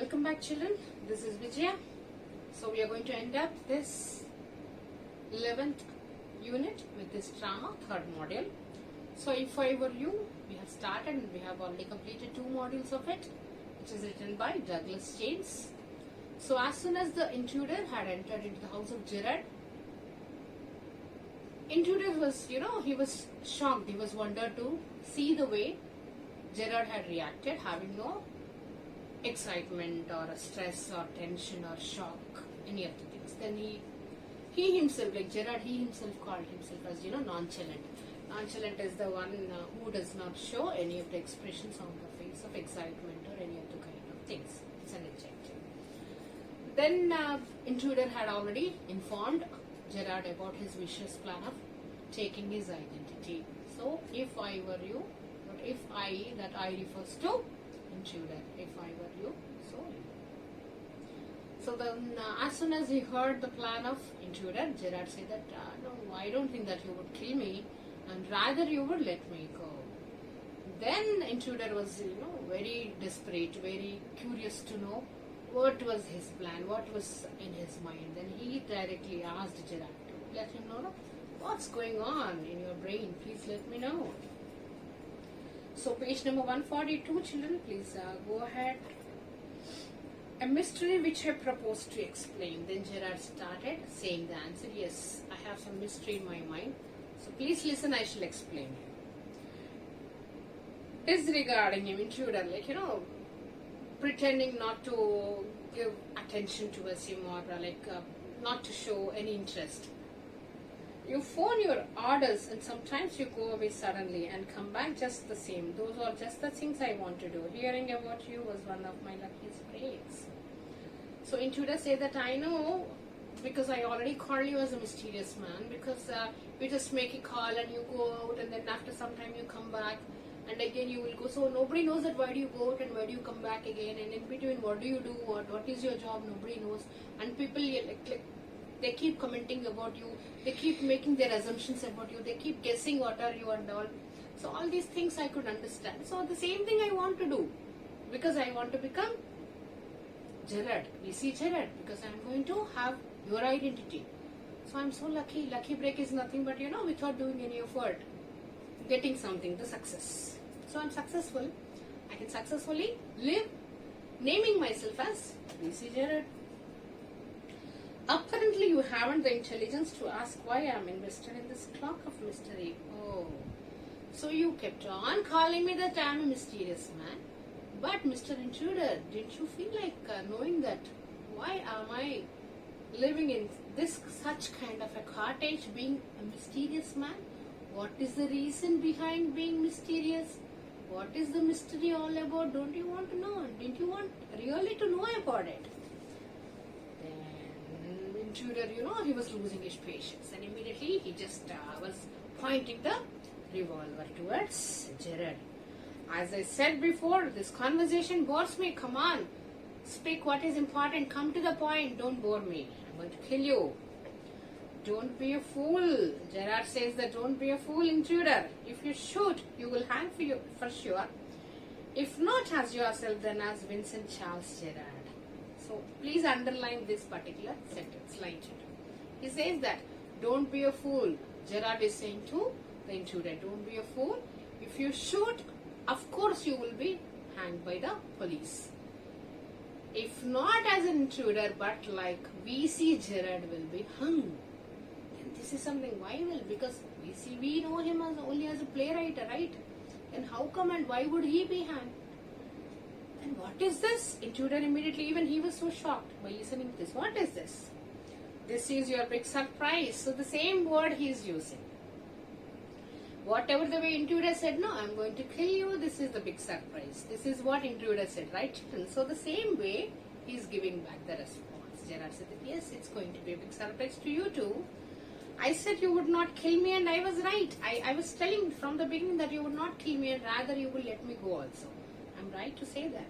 Welcome back, children. This is Vijaya. So we are going to end up this 11th unit with this drama, third module. So if I were you, we have started and we have already completed 2 modules of it, which is written by Douglas James. So as soon as the intruder had entered into the house of Gerard, intruder was, he was shocked. He was wondered to see the way Gerard had reacted, having no excitement or a stress or tension or shock, any of the things. Then he himself, like Gerard, he himself called himself as, nonchalant. Nonchalant is the one who does not show any of the expressions on the face of excitement or any of the kind of things. It's an adjective. Then intruder had already informed Gerard about his vicious plan of taking his identity. So if I were you, but if I, that I refers to intruder. If I were you, so then as soon as he heard the plan of intruder, Gerard said that no, I don't think that you would kill me, and rather you would let me go. Then intruder was very desperate, very curious to know what was his plan, what was in his mind. Then he directly asked Gerard to let him know what's going on in your brain. Please let me know. So page number 142, children, please go ahead. A mystery which I propose to explain. Then Gerard started saying the answer. Yes, I have some mystery in my mind. So please listen, I shall explain. Disregarding him, intruder, pretending not to give attention towards him or not to show any interest. You phone your orders and sometimes you go away suddenly and come back just the same. Those are just the things I want to do. Hearing about you was one of my luckiest breaks. So intruder said that I know because I already called you as a mysterious man, because you just make a call and you go out and then after some time you come back and again you will go. So nobody knows that why do you go out and why do you come back again, and in between what do you do, what is your job, nobody knows. And people they keep commenting about you, they keep making their assumptions about you, they keep guessing what are you and all. So all these things I could understand. So the same thing I want to do, because I want to become Gerard, VC Gerard, because I am going to have your identity. So I am so lucky. Lucky break is nothing but without doing any effort, getting something, the success. So I am successful. I can successfully live naming myself as VC Gerard. Apparently you haven't the intelligence to ask why I am invested in this clock of mystery. Oh, so you kept on calling me that I am a mysterious man. But Mr. Intruder, didn't you feel like knowing that why am I living in this such kind of a cottage being a mysterious man? What is the reason behind being mysterious? What is the mystery all about? Don't you want to know? Didn't you want really to know about it? Intruder, he was losing his patience, and immediately he just was pointing the revolver towards Gerard. As I said before, this conversation bores me. Come on, speak what is important. Come to the point. Don't bore me. I'm going to kill you. Don't be a fool. Gerard says that don't be a fool, intruder. If you shoot, you will hang for sure. If not as yourself, then as Vincent Charles Gerard. So please underline this particular sentence, line 2. He says that don't be a fool. Gerard is saying to the intruder, don't be a fool. If you shoot, of course you will be hanged by the police. If not as an intruder, but like VC Gerard will be hung. And this is something, why will? Because we know him only as a playwright, right? And how come and why would he be hanged? And what is this? Intruder immediately, even he was so shocked by listening to this. What is this? This is your big surprise. So the same word he is using. Whatever the way intruder said, no, I'm going to kill you, this is the big surprise. This is what intruder said, right? So the same way he is giving back the response. Gerard said that yes, it's going to be a big surprise to you too. I said you would not kill me and I was right. I was telling from the beginning that you would not kill me and rather you will let me go also. I'm right to say that.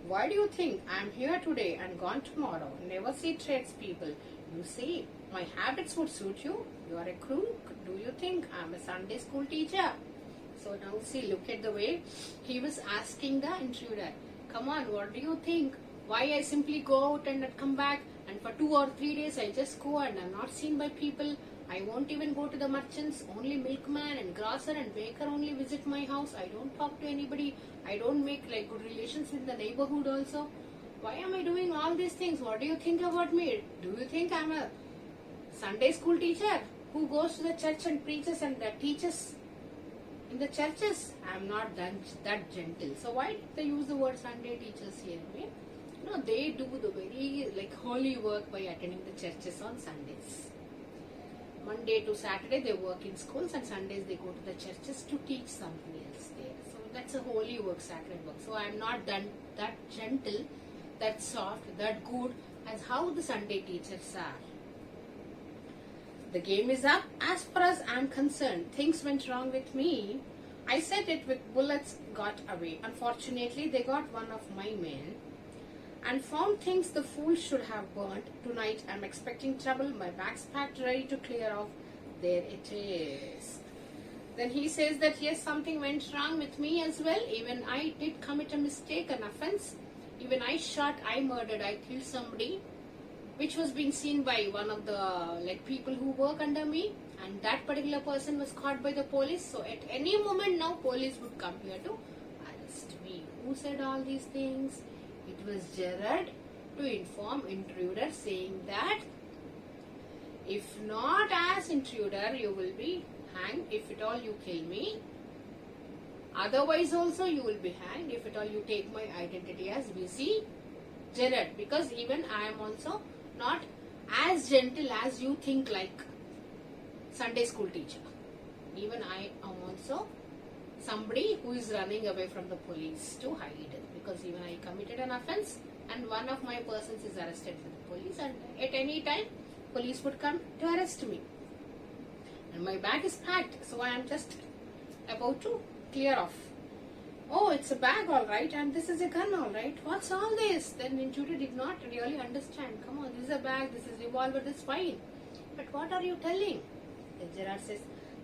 Why do you think I'm here today and gone tomorrow? Never see tradespeople. You say my habits would suit you. You are a crook. Do you think I'm a Sunday school teacher? So now see, look at the way he was asking the intruder. Come on, what do you think? Why I simply go out and not come back, and for 2 or 3 days I just go and I'm not seen by people. I won't even go to the merchants. Only milkman and grocer and baker only visit my house. I don't talk to anybody. I don't make like good relations with the neighborhood also. Why am I doing all these things? What do you think about me? Do you think I'm a Sunday school teacher who goes to the church and preaches and teaches in the churches? I'm not that gentle. So why they use the word Sunday teachers here? Right? No, they do the very like holy work by attending the churches on Sundays. Monday to Saturday they work in schools, and Sundays they go to the churches to teach something else there. So that's a holy work, sacred work. So I'm not that gentle, that soft, that good as how the Sunday teachers are. The game is up. As far as I'm concerned, things went wrong with me. I said it with bullets got away. Unfortunately, they got one of my men and found things the fool should have burnt. Tonight I'm expecting trouble. My bag's packed, ready to clear off. There it is. Then he says that yes, something went wrong with me as well. Even I did commit a mistake, an offense. Even I shot, I murdered, I killed somebody, which was being seen by one of the like people who work under me, and that particular person was caught by the police. So at any moment now police would come here to arrest me. Who said all these things? It was Gerard to inform intruder, saying that if not as intruder you will be hanged if at all you kill me. Otherwise also you will be hanged if at all you take my identity as VC Gerard, because even I am also not as gentle as you think like Sunday school teacher. Even I am also somebody who is running away from the police to hide, because even I committed an offense and one of my persons is arrested with the police, and at any time police would come to arrest me. And my bag is packed, so I am just about to clear off. Oh, it's a bag, all right, and this is a gun, all right. What's all this? Then intruder did not really understand. Come on, this is a bag, this is a revolver, this is fine. But what are you telling? Then Gerard says,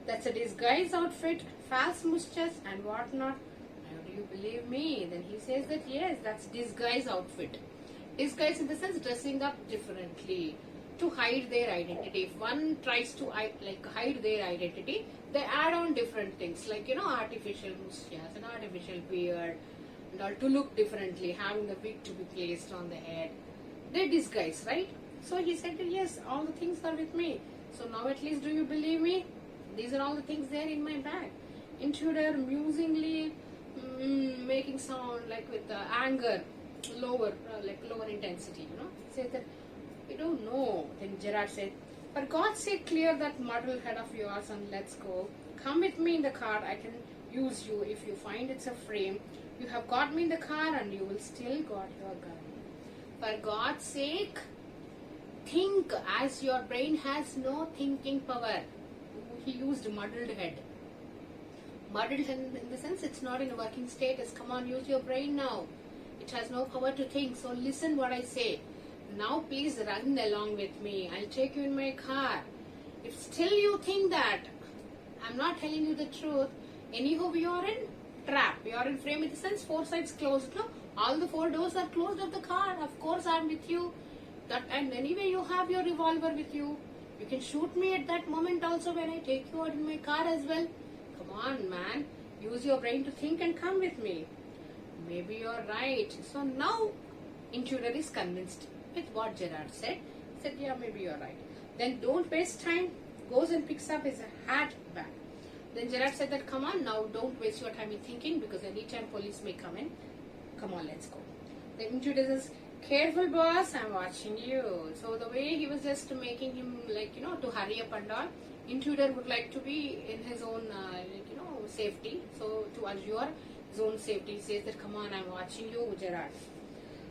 that's a disguise outfit, false mustache and whatnot. Now, do you believe me? Then he says that yes, that's disguise outfit. Disguise in the sense dressing up differently to hide their identity. If one tries to hide their identity, they add on different things like artificial mustache and artificial beard and all to look differently, having the wig to be placed on the head. They disguise, right? So he said that yes, all the things are with me. So now at least do you believe me? These are all the things there in my bag. Intruder musingly making sound like with anger, lower intensity, says that we don't know. Then Gerard said, for God's sake, clear that muddled head of yours and let's go. Come with me in the car. I can use you if you find it's a frame. You have got me in the car and you will still got your gun. For God's sake, think, as your brain has no thinking power. He used muddled head. Muddled head in the sense it's not in a working status. Come on, use your brain now. It has no power to think. So listen what I say. Now please run along with me. I'll take you in my car. If still you think that I'm not telling you the truth, anyhow you are in trap. You are in frame in the sense 4 sides closed. No? All the 4 doors are closed of the car. Of course I'm with you. And anyway you have your revolver with you. You can shoot me at that moment also when I take you out in my car as well. Come on, man. Use your brain to think and come with me. Maybe you're right. So now intruder is convinced with what Gerard said. He said, yeah, maybe you're right. Then don't waste time. Goes and picks up his hat bag. Then Gerard said that, come on, now don't waste your time in thinking, because anytime police may come in. Come on, let's go. The intruder says, careful boss, I'm watching you. So the way he was just making him to hurry up and all, intruder would like to be in his own safety. So to assure his own safety, he says that, come on, I'm watching you, Gerard.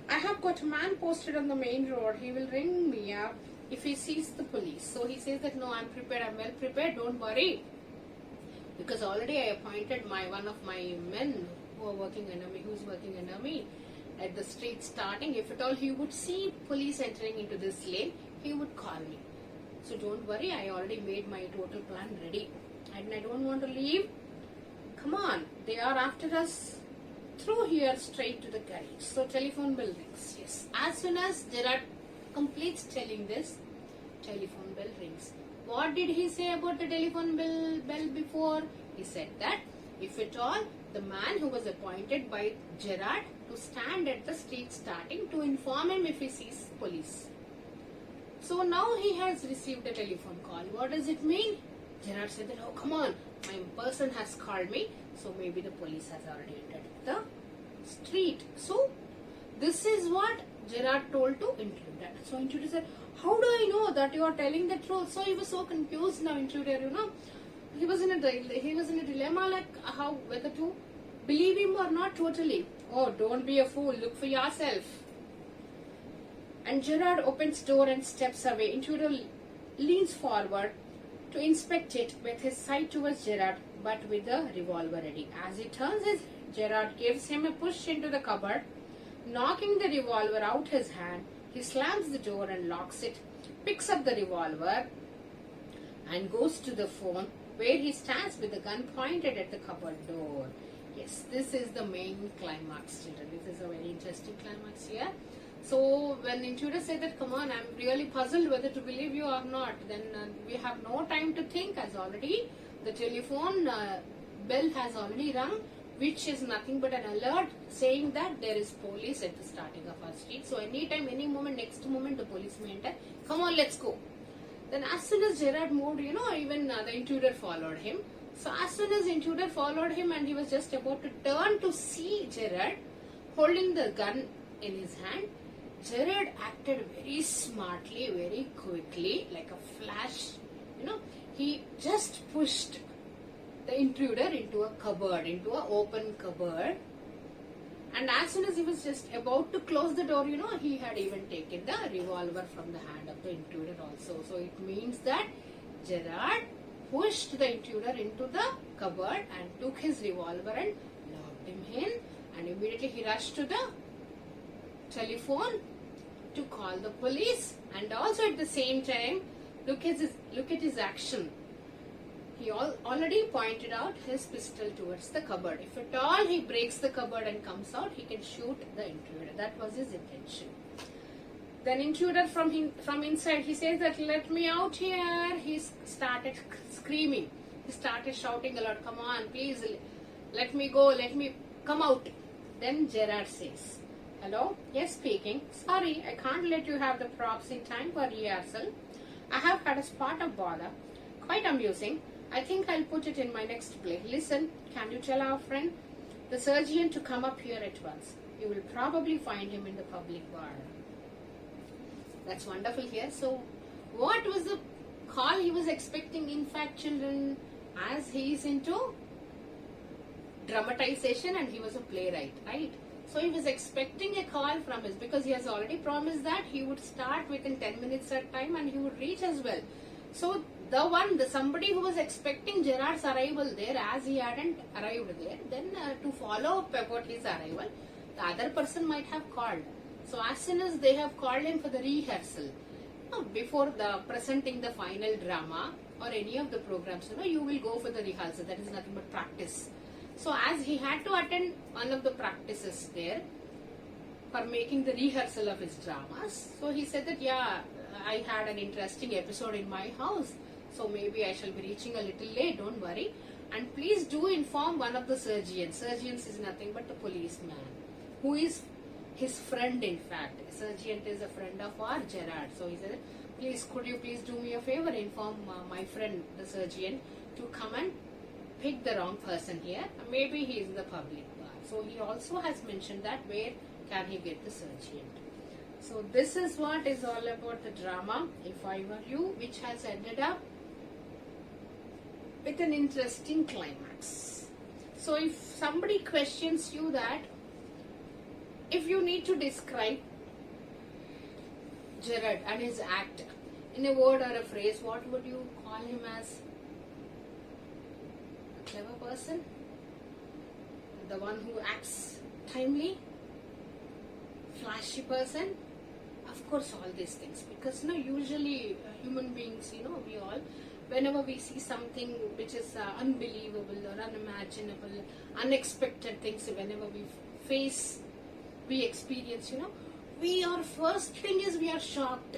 I have got a man posted on the main road. He will ring me up if he sees the police. So he says that no, I'm prepared, I'm well prepared, don't worry. Because already I appointed one of my men who are working under me, who's working under me at the street starting. If at all he would see police entering into this lane, he would call me. So don't worry, I already made my total plan ready. And I don't want to leave. Come on, they are after us. through here straight to the garage. So telephone bell rings. Yes. As soon as Gerard completes telling this, telephone bell rings. What did he say about the telephone bell before? He said that if at all, the man who was appointed by Gerard to stand at the street starting to inform him if he sees police. So now he has received a telephone call. What does it mean? Gerard said that, oh come on, my person has called me, so maybe the police has already entered the street. So this is what Gerard told to intruder. So intruder said, how do I know that you are telling the truth? So he was so confused now, intruder, He was in a dilemma, like how whether to believe him or not totally. Oh, don't be a fool, look for yourself. And Gerard opens door and steps away. Intruder leans forward to inspect it with his side towards Gerard, but with a revolver ready. As he turns his, Gerard gives him a push into the cupboard, knocking the revolver out his hand. He slams the door and locks it, picks up the revolver and goes to the phone, where he stands with the gun pointed at the cupboard door. Yes, this is the main climax, children. This is a very interesting climax here. So when intruder said that, come on, I'm really puzzled whether to believe you or not, then we have no time to think, as already the telephone bell has already rung, which is nothing but an alert saying that there is police at the starting of our street. So anytime, any moment, next moment the police may enter. Come on, let's go. Then as soon as Gerard moved, even the intruder followed him. So as soon as intruder followed him and he was just about to turn to see Gerard holding the gun in his hand, Gerard acted very smartly, very quickly, like a flash. He just pushed the intruder into a cupboard, into an open cupboard. And as soon as he was just about to close the door, he had even taken the revolver from the hand of the intruder also. So it means that Gerard pushed the intruder into the cupboard and took his revolver and locked him in. And immediately he rushed to the telephone to call the police. And also at the same time, look at his action. He already pointed out his pistol towards the cupboard. If at all he breaks the cupboard and comes out, he can shoot the intruder. That was his intention. Then intruder from inside, he says that, let me out here. He started screaming. He started shouting a lot, come on, please, let me go, let me come out. Then Gerard says, hello? Yes, speaking. Sorry, I can't let you have the props in time for rehearsal. I have had a spot of bother. Quite amusing. I think I'll put it in my next play. Listen, can you tell our friend, the surgeon, to come up here at once? You will probably find him in the public bar. That's wonderful here. So, what was the call he was expecting? In fact, children, as he is into dramatization and he was a playwright, right? So he was expecting a call from us because he has already promised that he would start within 10 minutes at time and he would reach as well. So somebody who was expecting Gerard's arrival there, as he hadn't arrived there, then to follow up about his arrival, the other person might have called. So as soon as they have called him for the rehearsal, before presenting the final drama or any of the programs, you will go for the rehearsal. That is nothing but practice. So as he had to attend one of the practices there for making the rehearsal of his dramas, so he said that, yeah, I had an interesting episode in my house, so maybe I shall be reaching a little late, don't worry. And please do inform one of the surgeons. Surgeons is nothing but the policeman, who is his friend in fact. Surgeon is a friend of our Gerard. So he said, please, could you please do me a favor, inform my friend, the surgeon, to come and pick the wrong person here. Maybe he is in the public bar. So he also has mentioned that where can he get the surgeon. So this is what is all about the drama, If I Were You, which has ended up with an interesting climax. So if somebody questions you that, if you need to describe Gerard and his act in a word or a phrase, what would you call him as? A clever person? The one who acts timely? Flashy person? Of course, all these things, because usually human beings, we all, whenever we see something which is unbelievable or unimaginable, unexpected things, whenever we face we experience, our first thing is we are shocked,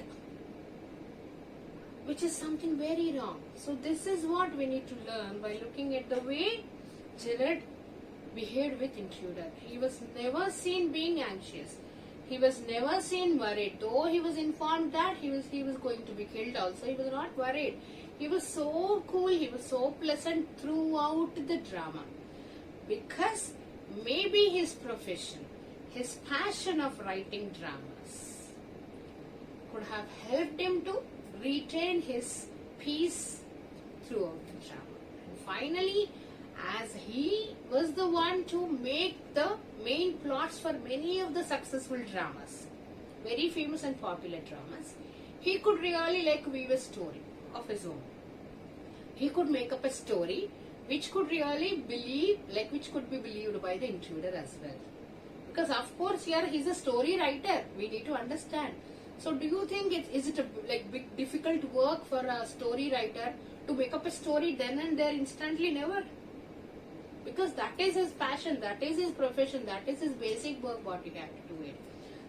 which is something very wrong. So this is what we need to learn by looking at the way Gerard behaved with intruder. He was never seen being anxious. He was never seen worried. Though he was informed that he was going to be killed also, he was not worried. He was so cool, he was so pleasant throughout the drama. Because maybe his profession, his passion of writing dramas could have helped him to retain his peace throughout the drama. And finally, as he was the one to make the main plots for many of the successful dramas, very famous and popular dramas, he could really weave a story of his own. He could make up a story which could really which could be believed by the intruder as well. Because of course here he's a story writer, we need to understand. So do you think is it a big difficult work for a story writer to make up a story then and there instantly? Never. Because that is his passion, that is his profession, that is his basic work what he had to do it.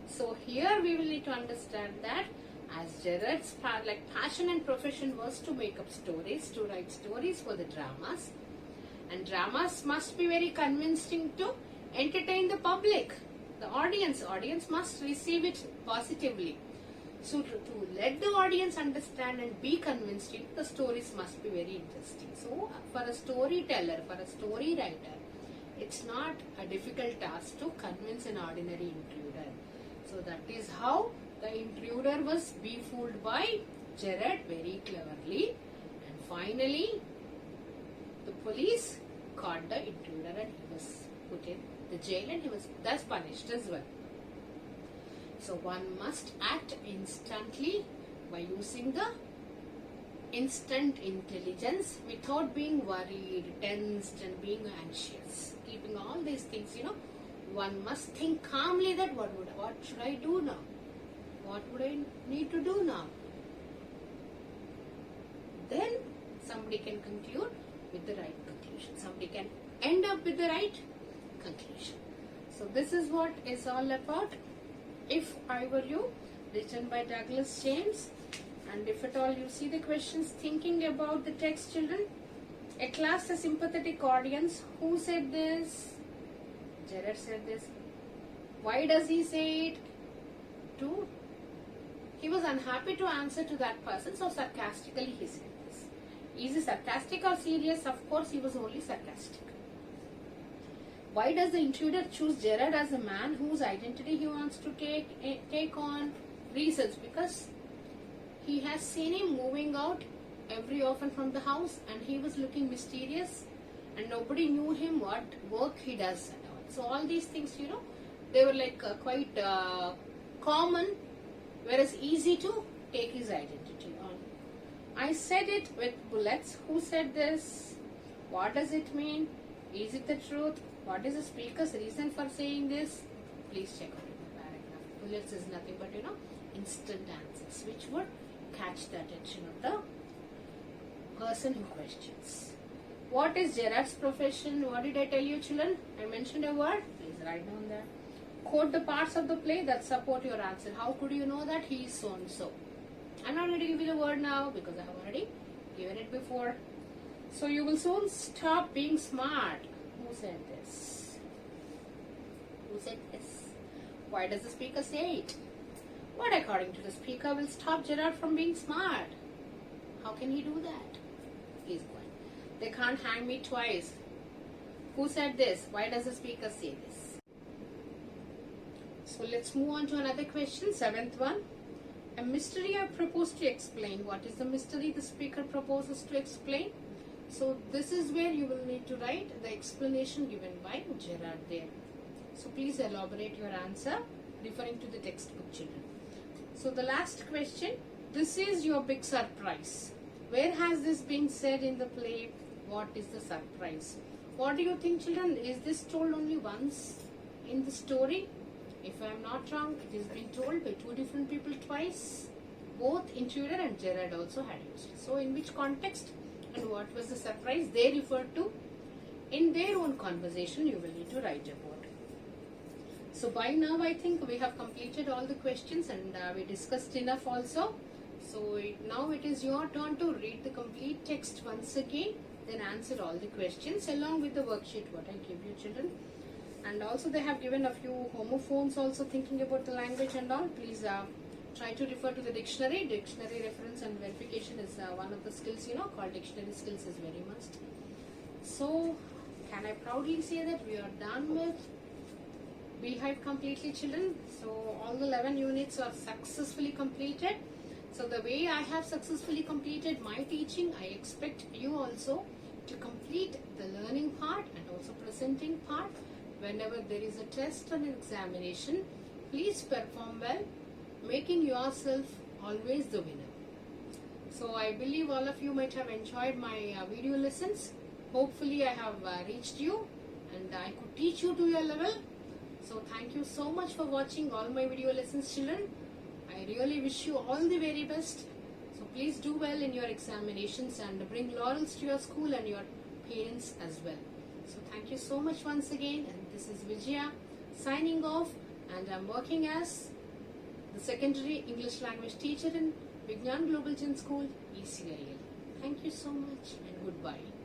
So here we will need to understand that as Gerard's passion and profession was to make up stories, to write stories for the dramas, and dramas must be very convincing to entertain the public, the audience. Audience must receive it positively. So to let the audience understand and be convinced, the stories must be very interesting. So for a storyteller, for a story writer, it's not a difficult task to convince an ordinary intruder. So that is how the intruder was befooled by Gerard very cleverly, and finally the police caught the intruder and he was put in the jail and he was thus punished as well. So one must act instantly by using the instant intelligence without being worried, tensed and being anxious. Keeping all these things, one must think calmly that what should I do now? What would I need to do now? Then somebody can conclude with the right conclusion. Somebody can end up with the right conclusion. So this is what is all about If I Were You, written by Douglas James. And if at all you see the questions, thinking about the text, children, at last a sympathetic audience. Who said this? Gerard said this. Why does he say it? He was unhappy to answer to that person, so sarcastically he said this. Is he sarcastic or serious? Of course, he was only sarcastic. Why does the intruder choose Gerard as a man whose identity he wants to take on? Reasons. Because he has seen him moving out every often from the house and he was looking mysterious and nobody knew him what work he does and all. So all these things, they were quite common, whereas easy to take his identity on. I said it with bullets. Who said this? What does it mean? Is it the truth? What is the speaker's reason for saying this? Please check out the paragraph. Bullets is nothing but, instant answers which would catch the attention of the person who questions. What is Gerard's profession? What did I tell you, children? I mentioned a word. Please write down that. Quote the parts of the play that support your answer. How could you know that he is so and so? I'm not going to give you the word now because I have already given it before. So you will soon stop being smart. Who said this? Who said this? Why does the speaker say it? What according to the speaker will stop Gerard from being smart? How can he do that? Please go on. They can't hang me twice. Who said this? Why does the speaker say this? So let's move on to another question, seventh one. A mystery I propose to explain. What is the mystery the speaker proposes to explain? So this is where you will need to write the explanation given by Gerard there. So please elaborate your answer referring to the textbook, children. So the last question, this is your big surprise. Where has this been said in the play? What is the surprise? What do you think, children? Is this told only once in the story? If I am not wrong, it has been told by two different people twice. Both intruder and Gerard also had used it. So in which context and what was the surprise they referred to? In their own conversation, you will need to write about. So by now I think we have completed all the questions, and we discussed enough also. So now it is your turn to read the complete text once again, then answer all the questions along with the worksheet what I give you, children. And also they have given a few homophones also, thinking about the language and all. Please try to refer to the dictionary. Dictionary reference and verification is one of the skills, called dictionary skills is very must. So can I proudly say that we are done with Beehive completely, children? So all the 11 units are successfully completed. So the way I have successfully completed my teaching, I expect you also to complete the learning part and also presenting part. Whenever there is a test or an examination, please perform well, making yourself always the winner. So I believe all of you might have enjoyed my video lessons. Hopefully I have reached you and I could teach you to your level. So thank you so much for watching all my video lessons, children. I really wish you all the very best. So please do well in your examinations and bring laurels to your school and your parents as well. So thank you so much once again, and this is Vijaya signing off, and I'm working as the secondary English language teacher in Vignan Global Gen School, ECIL. Thank you so much and goodbye.